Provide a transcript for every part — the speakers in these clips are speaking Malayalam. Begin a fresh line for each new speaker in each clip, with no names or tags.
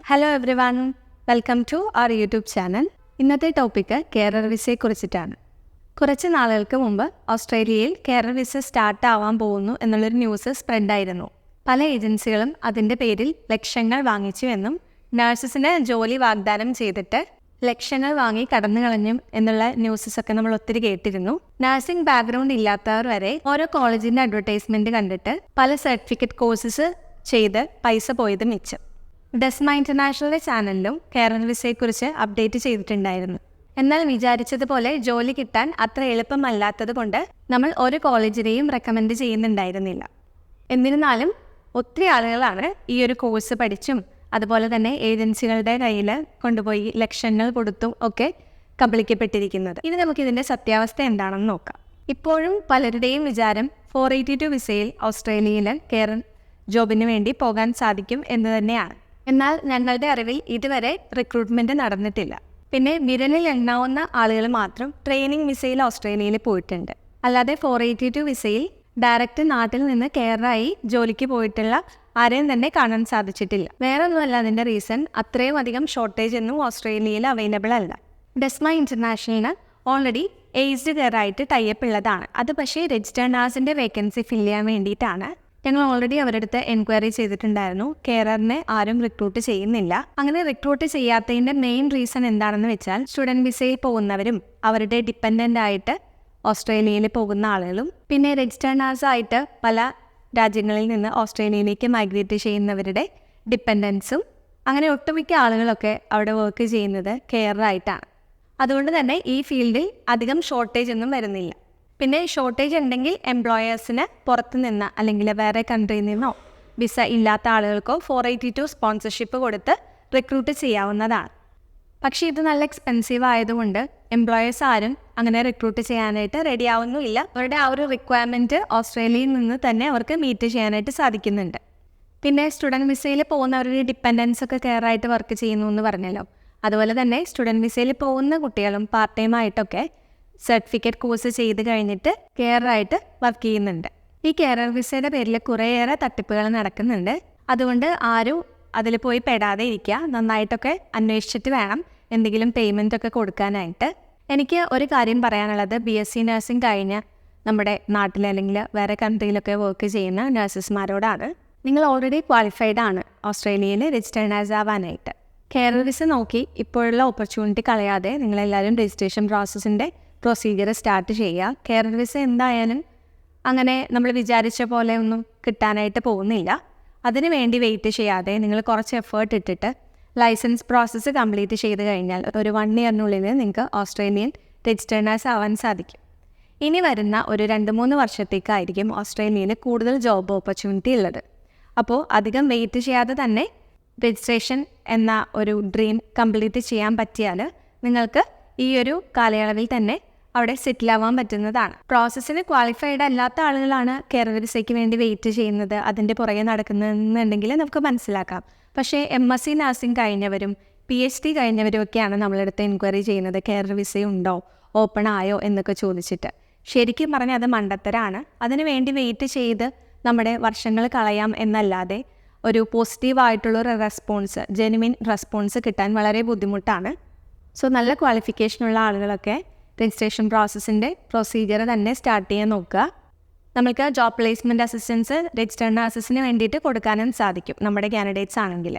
Hello everyone, welcome to our YouTube channel. ഇന്നത്തെ ടോപ്പിക്ക് കേരള വിസയെക്കുറിച്ചിട്ടാണ്. കുറച്ച് നാളുകൾക്ക് മുമ്പ് ഓസ്ട്രേലിയയിൽ കേരള വിസ സ്റ്റാർട്ട് ആവാൻ പോകുന്നു എന്നുള്ളൊരു ന്യൂസ് സ്പ്രെഡായിരുന്നു. പല ഏജൻസികളും അതിൻ്റെ പേരിൽ ലക്ഷങ്ങൾ വാങ്ങിച്ചുവെന്നും നഴ്സസിന് ജോലി വാഗ്ദാനം ചെയ്തിട്ട് ലക്ഷങ്ങൾ വാങ്ങി കടന്നു കളഞ്ഞും എന്നുള്ള ന്യൂസസൊക്കെ നമ്മൾ ഒത്തിരി കേട്ടിരുന്നു. നഴ്സിംഗ് ബാക്ക്ഗ്രൗണ്ട് ഇല്ലാത്തവർ വരെ ഓരോ കോളേജിൻ്റെ അഡ്വർടൈസ്മെൻറ്റ് കണ്ടിട്ട് പല സർട്ടിഫിക്കറ്റ് കോഴ്സസ് ചെയ്ത് പൈസ പോയത് മിച്ചം. ഡെസ്മ ഇൻ്റർനാഷണലിൻ്റെ ചാനലിലും കേരള വിസയെക്കുറിച്ച് അപ്ഡേറ്റ് ചെയ്തിട്ടുണ്ടായിരുന്നു. എന്നാൽ വിചാരിച്ചതുപോലെ ജോലി കിട്ടാൻ അത്ര എളുപ്പമല്ലാത്തത് കൊണ്ട് നമ്മൾ ഒരു കോളേജിനെയും റെക്കമെൻഡ് ചെയ്യുന്നുണ്ടായിരുന്നില്ല. എന്നിരുന്നാലും ഒത്തിരി ആളുകളാണ് ഈ ഒരു കോഴ്സ് പഠിച്ചും അതുപോലെ തന്നെ ഏജൻസികളുടെ കയ്യിൽ കൊണ്ടുപോയി ലക്ഷങ്ങൾ കൊടുത്തും ഒക്കെ കബളിക്കപ്പെട്ടിരിക്കുന്നത്. ഇനി നമുക്കിതിൻ്റെ സത്യാവസ്ഥ എന്താണെന്ന് നോക്കാം. ഇപ്പോഴും പലരുടെയും വിചാരം 482 വിസയിൽ ഓസ്ട്രേലിയയിൽ കേരള ജോബിന് വേണ്ടി പോകാൻ സാധിക്കും എന്ന് തന്നെയാണ്. എന്നാൽ ഞങ്ങളുടെ അറിവിൽ ഇതുവരെ റിക്രൂട്ട്മെൻറ്റ് നടന്നിട്ടില്ല. പിന്നെ വിരലിൽ എണ്ണാവുന്ന ആളുകൾ മാത്രം ട്രെയിനിങ് വിസയിൽ ഓസ്ട്രേലിയയിൽ പോയിട്ടുണ്ട്. അല്ലാതെ 482 വിസയിൽ ഡയറക്റ്റ് നാട്ടിൽ നിന്ന് കെയറായി ജോലിക്ക് പോയിട്ടുള്ള ആരെയും തന്നെ കാണാൻ സാധിച്ചിട്ടില്ല. വേറെ ഒന്നുമല്ല അതിൻ്റെ റീസൺ, അത്രയും അധികം ഷോർട്ടേജ് ഒന്നും ഓസ്ട്രേലിയയിൽ അവൈലബിൾ അല്ല. ഡെസ്മ ഇൻ്റർനാഷണലിന് ഓൾറെഡി ഏജ്ഡ് കെയറായിട്ട് ടൈപ്പ് ഉള്ളതാണ്. അത് പക്ഷേ രജിസ്റ്റേർഡ് നഴ്സിൻ്റെ വേക്കൻസി ഫില്ല് ചെയ്യാൻ വേണ്ടിയിട്ടാണ്. ഞങ്ങൾ ഓൾറെഡി അവരുടെ അടുത്ത് എൻക്വയറി ചെയ്തിട്ടുണ്ടായിരുന്നു. കെയറിനെ ആരും റിക്രൂട്ട് ചെയ്യുന്നില്ല. അങ്ങനെ റിക്രൂട്ട് ചെയ്യാത്തതിൻ്റെ മെയിൻ റീസൺ എന്താണെന്ന് വെച്ചാൽ സ്റ്റുഡൻറ്റ് വിസയിൽ പോകുന്നവരും അവരുടെ ഡിപ്പെൻഡൻ്റ് ആയിട്ട് ഓസ്ട്രേലിയയിൽ പോകുന്ന ആളുകളും പിന്നെ രജിസ്റ്റേർഡ് നഴ്സായിട്ട് പല രാജ്യങ്ങളിൽ നിന്ന് ഓസ്ട്രേലിയയിലേക്ക് മൈഗ്രേറ്റ് ചെയ്യുന്നവരുടെ ഡിപ്പെൻഡൻസും, അങ്ങനെ ഒട്ടുമിക്ക ആളുകളൊക്കെ അവിടെ വർക്ക് ചെയ്യുന്നത് കെയറായിട്ടാണ്. അതുകൊണ്ട് തന്നെ ഈ ഫീൽഡിൽ അധികം ഷോർട്ടേജ് ഒന്നും വരുന്നില്ല. പിന്നെ ഷോർട്ടേജ് ഉണ്ടെങ്കിൽ എംപ്ലോയേഴ്സിന് പുറത്ത് നിന്ന് അല്ലെങ്കിൽ വേറെ കൺട്രിയിൽ നിന്നോ വിസ ഇല്ലാത്ത ആളുകൾക്കോ 482 സ്പോൺസർഷിപ്പ് കൊടുത്ത് റിക്രൂട്ട് ചെയ്യാവുന്നതാണ്. പക്ഷേ ഇത് നല്ല എക്സ്പെൻസീവ് ആയതുകൊണ്ട് എംപ്ലോയേഴ്സ് ആരും അങ്ങനെ റിക്രൂട്ട് ചെയ്യാനായിട്ട് റെഡി ആവുന്നുമില്ല. അവരുടെ ആ ഒരു റിക്വയർമെൻറ്റ് ഓസ്ട്രേലിയയിൽ നിന്ന് തന്നെ അവർക്ക് മീറ്റ് ചെയ്യാനായിട്ട് സാധിക്കുന്നുണ്ട്. പിന്നെ സ്റ്റുഡൻറ്റ് വിസയിൽ പോകുന്നവരുടെ ഡിപ്പെൻഡൻസ് ഒക്കെ കെയറായിട്ട് വർക്ക് ചെയ്യുന്നു എന്ന് പറഞ്ഞല്ലോ. അതുപോലെ തന്നെ സ്റ്റുഡൻറ്റ് വിസയിൽ പോകുന്ന കുട്ടികളും പാർട്ട് ടൈം ആയിട്ടൊക്കെ സർട്ടിഫിക്കറ്റ് കോഴ്സ് ചെയ്ത് കഴിഞ്ഞിട്ട് കെയറായിട്ട് വർക്ക് ചെയ്യുന്നുണ്ട്. ഈ കെയർ വിസയുടെ പേരിൽ കുറേയേറെ തട്ടിപ്പുകൾ നടക്കുന്നുണ്ട്. അതുകൊണ്ട് ആരും അതിൽ പോയി പെടാതെ ഇരിക്കുക. നന്നായിട്ടൊക്കെ അന്വേഷിച്ചിട്ട് വേണം എന്തെങ്കിലും പേയ്മെൻ്റ് ഒക്കെ കൊടുക്കാനായിട്ട്. എനിക്ക് ഒരു കാര്യം പറയാനുള്ളത്, BSc നഴ്സിംഗ് കഴിഞ്ഞ് നമ്മുടെ നാട്ടിൽ അല്ലെങ്കിൽ വേറെ കൺട്രിയിലൊക്കെ വർക്ക് ചെയ്യുന്ന നഴ്സസ്മാരോടാണ്. നിങ്ങൾ ഓൾറെഡി ക്വാളിഫൈഡ് ആണ് ഓസ്ട്രേലിയയിൽ രജിസ്റ്റേർഡ് നഴ്സ് ആവാനായിട്ട്. കെയർ വിസ നോക്കി ഇപ്പോഴുള്ള ഓപ്പർച്യൂണിറ്റി കളയാതെ നിങ്ങളെല്ലാവരും രജിസ്ട്രേഷൻ പ്രോസസ്സിൻ്റെ പ്രൊസീജിയർ സ്റ്റാർട്ട് ചെയ്യുക. കെയർ വിസ എന്തായാലും അങ്ങനെ നമ്മൾ വിചാരിച്ച പോലെ ഒന്നും കിട്ടാനായിട്ട് പോകുന്നില്ല. അതിന് വേണ്ടി വെയിറ്റ് ചെയ്യാതെ നിങ്ങൾ കുറച്ച് എഫേർട്ട് ഇട്ടിട്ട് ലൈസൻസ് പ്രോസസ്സ് കംപ്ലീറ്റ് ചെയ്ത് കഴിഞ്ഞാൽ ഒരു 1 ഇയറിനുള്ളിൽ നിങ്ങൾക്ക് ഓസ്ട്രേലിയൻ രജിസ്റ്റേർഡ് നഴ്സ് ആവാൻ സാധിക്കും. ഇനി വരുന്ന ഒരു 2-3 വർഷത്തേക്കായിരിക്കും ഓസ്ട്രേലിയയിൽ കൂടുതൽ ജോബ് ഓപ്പർച്യൂണിറ്റി ഉള്ളത്. അപ്പോൾ അധികം വെയിറ്റ് ചെയ്യാതെ തന്നെ രജിസ്ട്രേഷൻ എന്ന ഒരു ഡ്രീം കംപ്ലീറ്റ് ചെയ്യാൻ പറ്റിയാൽ നിങ്ങൾക്ക് ഈ ഒരു കാലയളവിൽ തന്നെ അവിടെ സെറ്റിൽ ആവാൻ പറ്റുന്നതാണ്. പ്രോസസ്സിന് ക്വാളിഫൈഡ് അല്ലാത്ത ആളുകളാണ് കെയർ വിസയ്ക്ക് വേണ്ടി വെയിറ്റ് ചെയ്യുന്നത്, അതിൻ്റെ പുറകെ നടക്കുന്നതെന്നുണ്ടെങ്കിൽ നമുക്ക് മനസ്സിലാക്കാം. പക്ഷേ MSc നഴ്സിംഗ് കഴിഞ്ഞവരും PhD കഴിഞ്ഞവരും ഒക്കെയാണ് നമ്മളടുത്ത് എൻക്വയറി ചെയ്യുന്നത്, കെയർ വിസയുണ്ടോ, ഓപ്പൺ ആയോ എന്നൊക്കെ ചോദിച്ചിട്ട്. ശരിക്കും പറഞ്ഞാൽ അത് മണ്ടത്തരാണ്. അതിന് വേണ്ടി വെയിറ്റ് ചെയ്ത് നമ്മുടെ വർഷങ്ങൾ കളയാം എന്നല്ലാതെ ഒരു പോസിറ്റീവായിട്ടുള്ളൊരു റെസ്പോൺസ്, ജെനുവിൻ റെസ്പോൺസ് കിട്ടാൻ വളരെ ബുദ്ധിമുട്ടാണ്. സോ നല്ല ക്വാളിഫിക്കേഷനുള്ള ആളുകളൊക്കെ രജിസ്ട്രേഷൻ പ്രോസസ്സിൻ്റെ പ്രൊസീജിയർ തന്നെ സ്റ്റാർട്ട് ചെയ്യാൻ നോക്കുക. നമുക്ക് ജോബ് പ്ലേസ്മെൻറ്റ് അസിസ്റ്റൻസ് രജിസ്റ്റേർഡ് നഴ്സസിന് വേണ്ടിയിട്ട് കൊടുക്കാനും സാധിക്കും നമ്മുടെ കാൻഡിഡേറ്റ്സ് ആണെങ്കിൽ.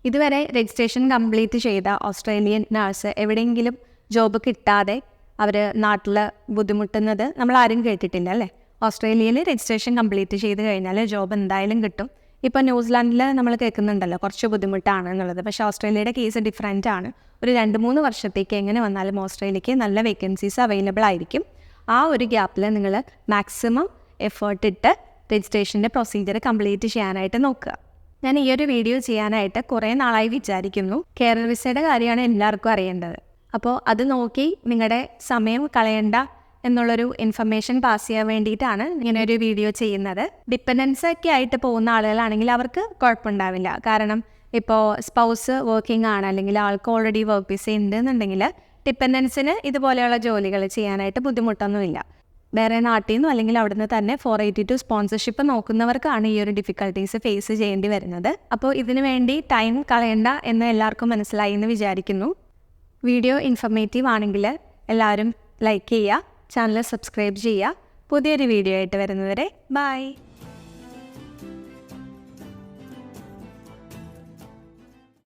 ഇതുവരെ രജിസ്ട്രേഷൻ കംപ്ലീറ്റ് ചെയ്ത ഓസ്ട്രേലിയൻ നഴ്സ് എവിടെയെങ്കിലും ജോബ് കിട്ടാതെ അവർ നാട്ടിൽ ബുദ്ധിമുട്ടുന്നത് നമ്മൾ ആരും കേട്ടിട്ടില്ല അല്ലേ. ഓസ്ട്രേലിയയിൽ രജിസ്ട്രേഷൻ കംപ്ലീറ്റ് ചെയ്ത് കഴിഞ്ഞാൽ ജോബ് എന്തായാലും കിട്ടും. ഇപ്പോൾ ന്യൂസിലാൻഡിൽ നമ്മൾ കേൾക്കുന്നുണ്ടല്ലോ കുറച്ച് ബുദ്ധിമുട്ടാണ് എന്നുള്ളത്. പക്ഷേ ഓസ്ട്രേലിയയുടെ കേസ് ഡിഫറെൻ്റ് ആണ്. ഒരു 2-3 വർഷത്തേക്ക് എങ്ങനെ വന്നാലും ഓസ്ട്രേലിയക്ക് നല്ല വേക്കൻസീസ് അവൈലബിൾ ആയിരിക്കും. ആ ഒരു ഗ്യാപ്പിൽ നിങ്ങൾ മാക്സിമം എഫേർട്ട് ഇട്ട് രജിസ്ട്രേഷൻ്റെ പ്രൊസീജിയർ കംപ്ലീറ്റ് ചെയ്യാനായിട്ട് നോക്കുക. ഞാൻ ഈ ഒരു വീഡിയോ ചെയ്യാനായിട്ട് കുറേ നാളായി വിചാരിക്കുന്നു. കെയർ വിസയുടെ കാര്യമാണ് എല്ലാവർക്കും അറിയേണ്ടത്. അപ്പോൾ അത് നോക്കി നിങ്ങളുടെ സമയം കളയണ്ട എന്നുള്ളൊരു ഇൻഫർമേഷൻ പാസ് ചെയ്യാൻ വേണ്ടിയിട്ടാണ് ഇങ്ങനെ ഒരു വീഡിയോ ചെയ്യുന്നത്. ഡിപ്പെൻഡൻസ് ഒക്കെ ആയിട്ട് പോകുന്ന ആളുകളാണെങ്കിൽ അവർക്ക് കുഴപ്പമുണ്ടാവില്ല. കാരണം ഇപ്പോൾ സ്പൗസ് വർക്കിംഗ് ആണ് അല്ലെങ്കിൽ ആൾക്ക് ഓൾറെഡി വർക്ക് വിസ ഉണ്ട് എന്നുണ്ടെങ്കിൽ ഡിപ്പെൻഡൻസിന് ഇതുപോലെയുള്ള ജോലികൾ ചെയ്യാനായിട്ട് ബുദ്ധിമുട്ടൊന്നുമില്ല. വേറെ നാട്ടിൽ നിന്നും അല്ലെങ്കിൽ അവിടുന്ന് തന്നെ 482 സ്പോൺസർഷിപ്പ് നോക്കുന്നവർക്കാണ് ഈ ഒരു ഡിഫിക്കൽട്ടീസ് ഫേസ് ചെയ്യേണ്ടി വരുന്നത്. അപ്പോൾ ഇതിനു വേണ്ടി ടൈം കളയണ്ട എന്ന് എല്ലാവർക്കും മനസ്സിലായി എന്ന് വിചാരിക്കുന്നു. വീഡിയോ ഇൻഫർമേറ്റീവ് ആണെങ്കിൽ എല്ലാവരും ലൈക്ക് ചെയ്യുക, ചാനൽ സബ്സ്ക്രൈബ് ചെയ്യുക. പുതിയൊരു വീഡിയോ ആയിട്ട് വരുന്നവരെ ബൈ.